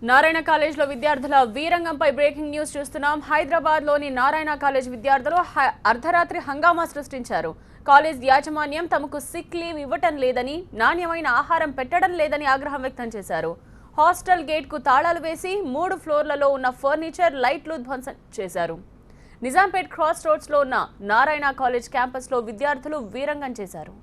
నారాయణ కాలేజ్లో విద్యార్థుల వీరంగంపై breaking news చూస్తున్నాం. హైదరాబాద్లోని నారాయణ కాలేజ్ విద్యార్థులు అర్ధరాత్రి హంగామా సృష్టించారు. కాలేజ్ యాజమాన్యం తమకు సిక్ లీవ్ ఇవ్వటం లేదని, నాణ్యమైన ఆహారం పెట్టడం లేదని ఆగ్రహం వ్యక్తం చేశారు. హాస్టల్ గేట్కు తాళాలు వేసి 3 ఫ్లోర్లలో ఉన్న ఫర్నిచర్, లైట్లు ధ్వంసం చేశారు. నిజాంపేట్ క్రాస్ రోడ్స్లో ఉన్న నారాయణ కాలేజ్ క్యాంపస్లో విద్యార్థులు వీరంగం చేశారు.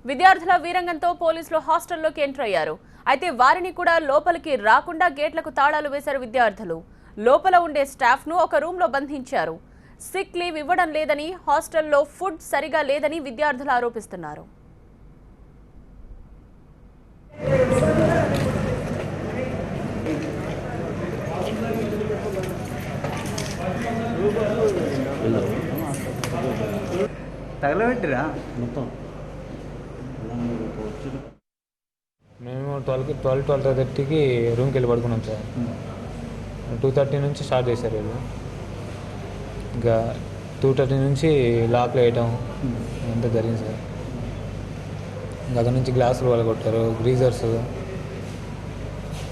విద్యార్థుల వీరంగంతో పోలీసులు హాస్టల్లోకి ఎంటర్ అయ్యారు. అయితే వారిని కూడా లోపలికి రాకుండా గేట్లకు తాళాలు వేశారు విద్యార్థులు. లోపల ఉండే స్టాఫ్ను ఒక రూమ్లో బంధించారు. సిక్ లీవ్ ఇవ్వడం లేదని, హాస్టల్లో ఫుడ్ సరిగా లేదని విద్యార్థులు ఆరోపిస్తున్నారు. తగలబెట్టిరా మొత్తం. మేము 12:30కి రూమ్కి వెళ్ళి పడుకున్నాం సార్. 2:30 నుంచి స్టార్ట్ చేశారు వీళ్ళు. ఇంకా 2:30 నుంచి లాక్లు వేయటం అంతా జరిగింది సార్. ఇంకా అక్కడ నుంచి గ్లాసులు వాళ్ళు కొట్టారు, గ్రీజర్స్,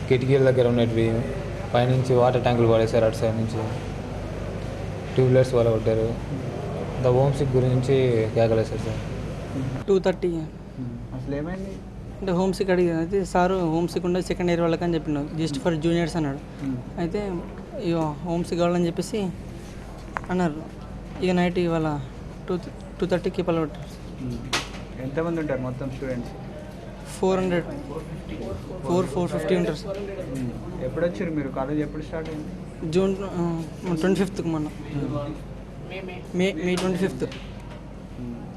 కిటికీల దగ్గర ఉన్నటివి, పైనుంచి వాటర్ ట్యాంకులు పడేశారు. అటు సైడ్ నుంచి ట్యూబ్లైట్స్ వాళ్ళు కొట్టారు. ద హోమ్ సిక్ గురించి కేకలేశారు సార్. 2:30 అసలు ఏమైంది అంటే హోమ్ సిక్ అడిగాను. అయితే సారు హోమ్ సిక్ ఉండదు సెకండ్ ఇయర్ వాళ్ళకి అని చెప్పినాడు, జస్ట్ ఫర్ జూనియర్స్ అన్నాడు. అయితే ఇక హోమ్ సిక్ కావాలని చెప్పేసి అన్నారు. ఇక నైట్ ఇవాళ 2:30కి పలబట్టారు. ఎంతమంది ఉంటారు మొత్తం స్టూడెంట్స్? 450 ఉంటారు సార్. ఎప్పుడు వచ్చారు మీరు? కాలేజ్ ఎప్పుడు స్టార్ట్ అయింది? జూన్ 25th మొన్న మే 25th.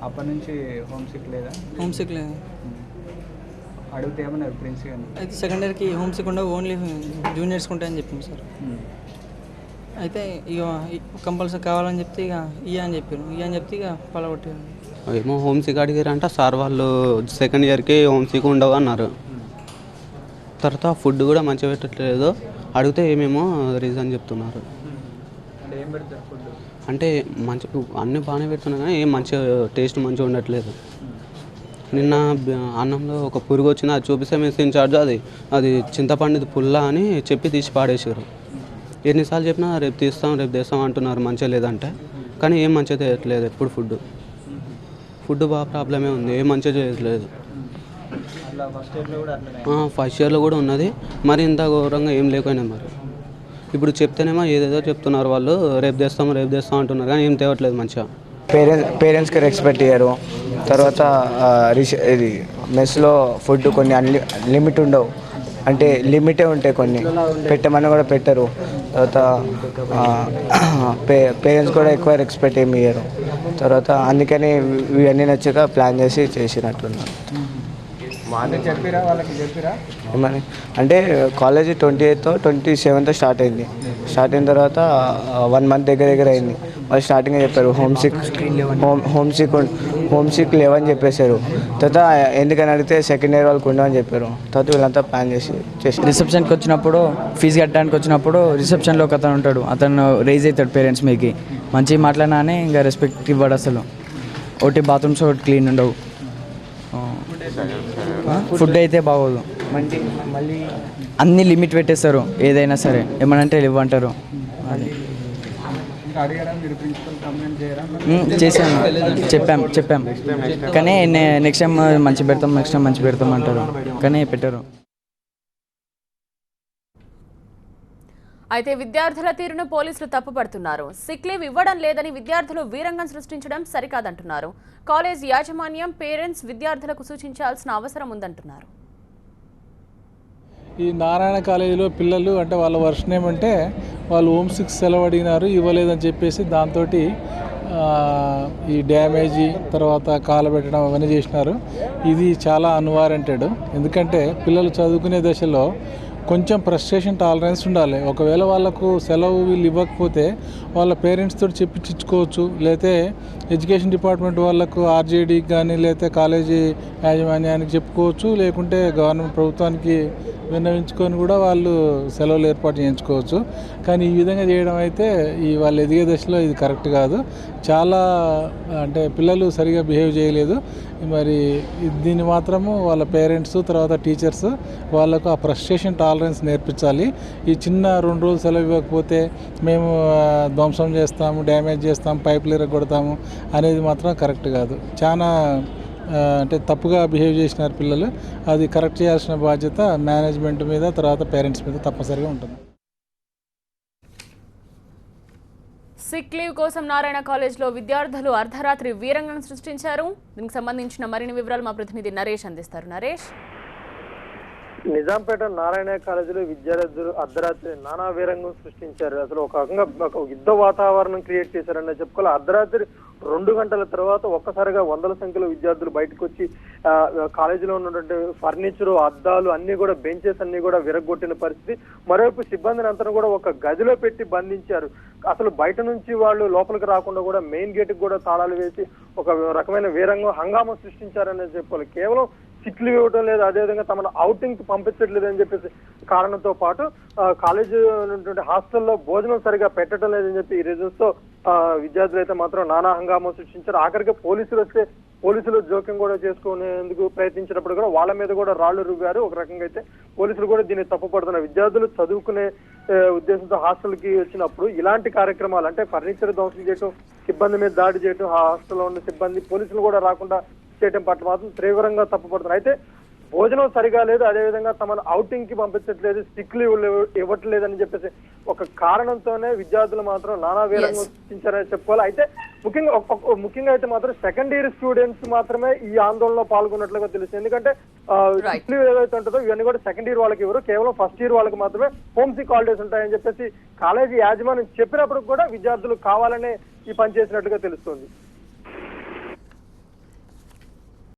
అప్పటి నుంచి హోమ్ సిక్ లేదా? హోమ్ సిక్ లేదు. అడిగితే ఏమన్నారు ప్రిన్సిపల్? అయితే సెకండ్ ఇయర్కి హోమ్ సిక్ ఉండవు, ఓన్లీ జూనియర్స్కి ఉంటాయని చెప్పింది సార్. అయితే ఇక కంపల్సరీ కావాలని చెప్తే ఇక అని చెప్పారు. అని చెప్తే ఇక పలగొట్టారు. ఏమో హోమ్ సిక్ అడిగారంట సార్. వాళ్ళు సెకండ్ ఇయర్కి హోమ్ సిక్ ఉండవు అన్నారు. తర్వాత ఫుడ్ కూడా మంచిగా పెట్టట్లేదు. అడిగితే ఏమేమో రీజన్ చెప్తున్నారు. అంటే ఏం పెడతారు ఫుడ్? అంటే మంచి అన్నీ బాగానే పెడుతున్నా కానీ ఏం మంచిగా టేస్ట్ మంచిగా ఉండట్లేదు. నిన్న అన్నంలో ఒక పురుగు వచ్చింది, అది చూపిస్తే మెస్ ఇన్ఛార్జ్ అది చింతపండుది పుల్ల అని చెప్పి తీసి పాడేసారు. ఎన్నిసార్లు చెప్పినా రేపు తీస్తాం అంటున్నారు. మంచిగా లేదంటే కానీ ఏం మంచిగా చేయట్లేదు. ఎప్పుడు ఫుడ్ బాగా ప్రాబ్లమే ఉంది, ఏం మంచిగా చేయట్లేదు. ఫస్ట్ ఇయర్లో కూడా ఉన్నది. మరి ఇంత ఘోరంగా ఏం లేకపోయినా మరి ఇప్పుడు చెప్తేనేమో ఏదేదో చెప్తున్నారు వాళ్ళు. రేపు తెస్తాం అంటున్నారు కానీ ఏం తేవట్లేదు మంచిగా. పేరెంట్స్కి రెస్పెక్ట్ ఇయ్యరు. తర్వాత ఇది మెస్లో ఫుడ్ కొన్ని లిమిట్ ఉండవు, అంటే లిమిటే ఉంటాయి. కొన్ని పెట్టమని కూడా పెట్టరు. తర్వాత పేరెంట్స్ కూడా ఎక్కువ రెస్పెక్ట్ ఏమి ఇయ్యరు. తర్వాత అందుకని ఇవన్నీ నచ్చక ప్లాన్ చేసినట్టున్నారు. చెప్పిరా వాళ్ళకి? చెప్పిరా ఏమని అంటే కాలేజ్ 28th 27th స్టార్ట్ అయింది. స్టార్ట్ అయిన తర్వాత 1 month దగ్గర అయింది. వాళ్ళు స్టార్టింగ్ చెప్పారు హోమ్ సిక్ లేవని చెప్పేశారు. తర్వాత ఎందుకని అడిగితే సెకండ్ ఇయర్ వాళ్ళకి ఉండవని చెప్పారు. తర్వాత వీళ్ళంతా ప్లాన్ చేసి రిసెప్షన్కి వచ్చినప్పుడు, ఫీజు కట్టడానికి వచ్చినప్పుడు రిసెప్షన్లో ఒక అతను ఉంటాడు. అతను రేజ్ అవుతాడు పేరెంట్స్ మీదకి. మంచిగా మాట్లాడినా అని ఇంకా రెస్పెక్ట్ ఇవ్వడు అసలు. ఒకటి బాత్రూమ్స్ ఒకటి క్లీన్ ఉండవు. ఫుడ్ అయితే బాగోదు. మళ్ళీ అన్ని లిమిట్ పెట్టేస్తారు. ఏదైనా సరే ఏమనంటే ఇవ్వంటారు. అది చేసాము, చెప్పాం కానీ నెక్స్ట్ టైం మంచి పెడతాం అంటారు కానీ పెట్టరు. అయితే విద్యార్థుల తీరును పోలీసులు తప్పుపడుతున్నారు. సిక్ లీవ్ ఇవ్వడం లేదని విద్యార్థులు వీరంగం సృష్టించడం సరికాదంటున్నారు. కాలేజ్ యాజమాన్యం, పేరెంట్స్ విద్యార్థులకు సూచించాల్సిన అవసరం ఉందంటున్నారు. ఈ నారాయణ కాలేజీలో పిల్లలు అంటే వాళ్ళ వర్షన్ ఏమంటే వాళ్ళు హోమ్ సిక్ సెలవు అడిగినారు, ఇవ్వలేదని చెప్పేసి దాంతో ఈ డ్యామేజీ తర్వాత కాలబెట్టడం అవన్నీ చేసినారు. ఇది చాలా అన్వారంటెడ్. ఎందుకంటే పిల్లలు చదువుకునే దశలో కొంచెం ఫ్రస్ట్రేషన్ టాలరెన్స్ ఉండాలి. ఒకవేళ వాళ్ళకు సెలవు వీళ్ళు ఇవ్వకపోతే వాళ్ళ పేరెంట్స్ తోటి చెప్పించుకోవచ్చు, లేకపోతే ఎడ్యుకేషన్ డిపార్ట్మెంట్ వాళ్ళకు ఆర్జేడీకి కానీ లేకపోతే కాలేజీ యాజమాన్యానికి చెప్పుకోవచ్చు, లేకుంటే గవర్నమెంట్ ప్రభుత్వానికి విన్నవించుకొని కూడా వాళ్ళు సెలవులు ఏర్పాటు చేయించుకోవచ్చు. కానీ ఈ విధంగా చేయడం అయితే ఈ వాళ్ళు ఎదిగే దశలో ఇది కరెక్ట్ కాదు. చాలా అంటే పిల్లలు సరిగా బిహేవ్ చేయలేదు. మరి దీన్ని మాత్రము వాళ్ళ పేరెంట్స్ తర్వాత టీచర్స్ వాళ్ళకు ఆ ఫ్రస్ట్రేషన్ టాలరెన్స్ నేర్పించాలి. ఈ చిన్న 2 రోజులు సెలవు ఇవ్వకపోతే మేము ధ్వంసం చేస్తాము, డ్యామేజ్ చేస్తాము, పైపులు ఇరగొడతాము అనేది మాత్రం కరెక్ట్ కాదు. చాలా అంటే తప్పుగా బిహేవ్ చేసినారు పిల్లలు. అది కరెక్ట్ చేయాల్సిన బాధ్యత మేనేజ్మెంట్ మీద తర్వాత పేరెంట్స్ మీద తప్పనిసరిగా ఉంటుంది. సిక్ లీవ్ కోసం నారాయణ కాలేజ్లో విద్యార్థులు అర్ధరాత్రి వీరంగం సృష్టించారు. దీనికి సంబంధించిన మరిన్ని వివరాలు మా ప్రతినిధి నరేష్ అందిస్తారు. నరేష్, నిజాంపేట నారాయణ కాలేజీలో విద్యార్థులు అర్ధరాత్రి నానా వీరంగం సృష్టించారు. అసలు ఒక రకంగా యుద్ధ వాతావరణం క్రియేట్ చేశారని చెప్పుకోవాలి. అర్ధరాత్రి 2 గంటల తర్వాత ఒక్కసారిగా వందల సంఖ్యలో విద్యార్థులు బయటకు వచ్చి కాలేజీలో ఉన్నటువంటి ఫర్నిచర్, అద్దాలు అన్ని కూడా, బెంచెస్ అన్ని కూడా విరగొట్టిన పరిస్థితి. మరోవైపు సిబ్బందిని అంతా కూడా ఒక గదిలో పెట్టి బంధించారు. అసలు బయట నుంచి వాళ్ళు లోపలికి రాకుండా కూడా మెయిన్ గేట్ కి కూడా తాళాలు వేసి ఒక రకమైన వీరంగం హంగామా సృష్టించారనేది చెప్పుకోవాలి. కేవలం సిక్ లీవ్ ఇవ్వడం లేదు, అదేవిధంగా తమను అవుటింగ్ కి పంపించట్లేదు అని చెప్పేసి కారణంతో పాటు కాలేజీ ఉన్నటువంటి హాస్టల్లో భోజనం సరిగా పెట్టడం లేదని చెప్పి ఈ రీజన్స్ తో విద్యార్థులు అయితే మాత్రం నానా హంగామా సృష్టించారు. ఆఖరికి పోలీసులు వస్తే పోలీసులు జోక్యం కూడా చేసుకునేందుకు ప్రయత్నించినప్పుడు కూడా వాళ్ళ మీద కూడా రాళ్లు రువ్వారు. ఒక రకంగా అయితే పోలీసులు కూడా దీన్ని తప్పుపడుతున్నారు. విద్యార్థులు చదువుకునే ఉద్దేశంతో హాస్టల్ కి వచ్చినప్పుడు ఇలాంటి కార్యక్రమాలు అంటే ఫర్నిచర్ ధ్వంసం చేయడం, సిబ్బంది మీద దాడి చేయడం, హాస్టల్లో ఉన్న సిబ్బంది పోలీసులు కూడా రాకుండా చేయడం పట్ల మాత్రం తీవ్రంగా తప్పుపడుతున్నారు. అయితే భోజనం సరిగా లేదు, అదేవిధంగా తమను అవుటింగ్ కి పంపించట్లేదు, సిక్ లీవ్ ఇవ్వట్లేదని చెప్పేసి ఒక కారణంతోనే విద్యార్థులు మాత్రం నానా వీరంగా సృష్టించారని చెప్పుకోవాలి. అయితే ముఖ్యంగా అయితే మాత్రం సెకండ్ ఇయర్ స్టూడెంట్స్ మాత్రమే ఈ ఆందోళనలో పాల్గొన్నట్లుగా తెలుస్తుంది. ఎందుకంటే సిక్ లీవ్ ఏదైతే ఉంటుందో ఇవన్నీ కూడా సెకండ్ ఇయర్ వాళ్ళకి ఇవ్వరు, కేవలం ఫస్ట్ ఇయర్ వాళ్ళకి మాత్రమే హోమ్ సిక్ హాలిడేస్ ఉంటాయని చెప్పేసి కాలేజీ యాజమాన్యం చెప్పినప్పుడు కూడా విద్యార్థులు కావాలనే ఈ పని చేసినట్టుగా తెలుస్తుంది.